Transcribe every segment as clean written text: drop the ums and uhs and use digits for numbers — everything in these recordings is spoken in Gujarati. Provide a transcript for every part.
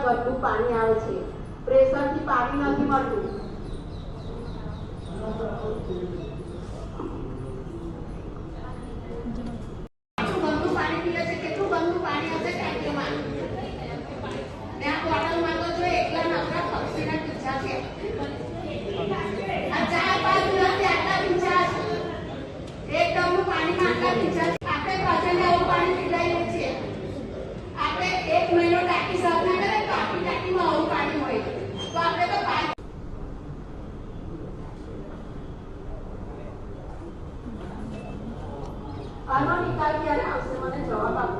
ગંદુ પાણી આવે છે, પ્રેશરથી પાણી નથી મળતું। ગંદુ પાણી પીએ છે, કેટલું ગંદુ પાણી હશે ટાંકીમાં, ત્યાં બોટલમાં તો જો એકલા નકરા પક્ષીના પીછા છે, આ 4-5 દિવસથી આટલા પીછા છે, એક ડબલું પાણીમાં આટલા પીછા છે। આપણે પાછળ આવું પાણી પીવડાવીએ છીએ, આપણે 1 મહિનો ટાંકી સાફ ના કરે તો આપણી ટાંકીમાં આવું પાણી હોય તો આપણે તો આનો નિકાલ ક્યારે આવશે, મને જવાબ આપો।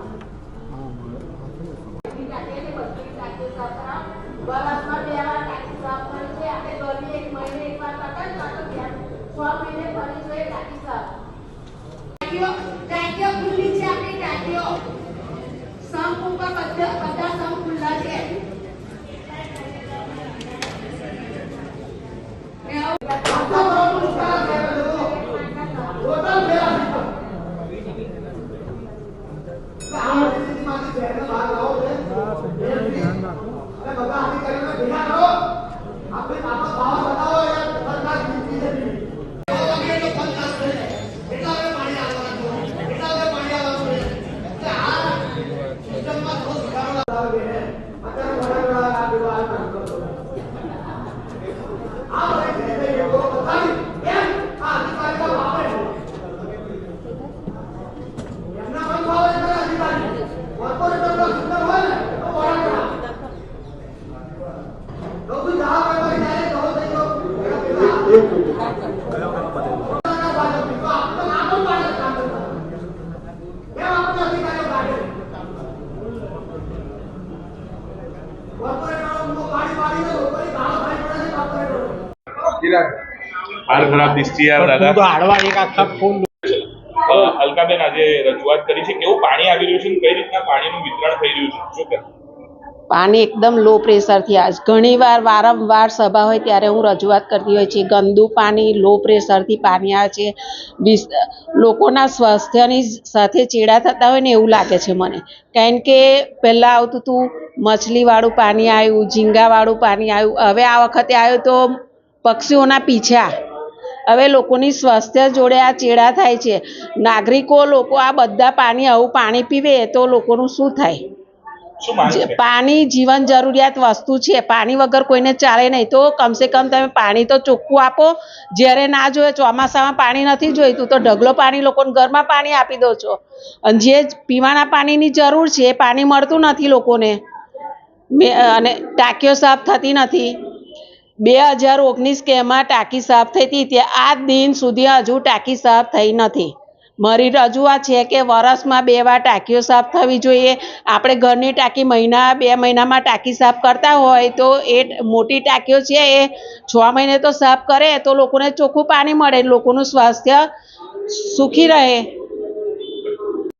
વરસમાં 2 વાર ટાંકી સાફ કરી છે, આપણે ગરમી 1 મહિને 1 વાર કરતા ને તો 6 મહિને ફરી જોઈએ ટાંકી સાફ। ટાંકીઓ ખુલ્લી છે, આપણી ટાંકીઓ સંપ ઉપર બધા સંપ ખુલ્લા છે। હાલ ખરાબ દિષ્ટિ અલકાબેન આજે રજૂઆત કરી છે, કેવું પાણી આવી રહ્યું છે, કઈ રીતના પાણીનું વિતરણ થઈ રહ્યું છે, શું કહેવું? પાણી એકદમ લો પ્રેશરથી આવે છે। ઘણીવાર વારંવાર સભા હોય ત્યારે હું રજૂઆત કરતી હોય છે, ગંદુ પાણી લો પ્રેશરથી પાણી આવે છે, લોકોના સ્વાસ્થ્યની સાથે ચેડા થતા હોય ને એવું લાગે છે મને, કારણ કે પહેલાં આવતું હતું મછલીવાળું પાણી આવ્યું, ઝીંગાવાળું પાણી આવ્યું, હવે આ વખતે આવ્યું તો પક્ષીઓના પીછા। હવે લોકોની સ્વાસ્થ્ય જોડે આ ચેડા થાય છે, નાગરિકો લોકો આ બધા પાણી આવું પાણી પીવે તો લોકોનું શું થાય? પાણી જીવન જરૂરિયાત વસ્તુ છે, પાણી વગર કોઈને ચાલે નહીં, તો કમસે કમ તમે પાણી તો ચોખ્ખું આપો। જ્યારે ના જોઈએ, ચોમાસામાં પાણી નથી જોઈતું તો ઢગલો પાણી લોકોને ઘરમાં પાણી આપી દો છો, અને જે પીવાના પાણીની જરૂર છે એ પાણી મળતું નથી લોકોને, અને ટાંકીઓ સાફ થતી નથી। 2019 કે એમાં ટાંકી સાફ થઈ હતી, ત્યાં આજ દિન સુધી હજુ ટાંકી સાફ થઈ નથી। મારી રજૂઆત છે કે વરસમાં 2 વાર ટાંકીઓ સાફ થવી જોઈએ। આપણે ઘરની ટાંકી 2 મહિનામાં ટાંકી સાફ કરતા હોય તો એ મોટી ટાંકીઓ છે એ 6 મહિને તો સાફ કરે તો લોકોને ચોખ્ખું પાણી મળે, લોકોનું સ્વાસ્થ્ય સુખી રહે।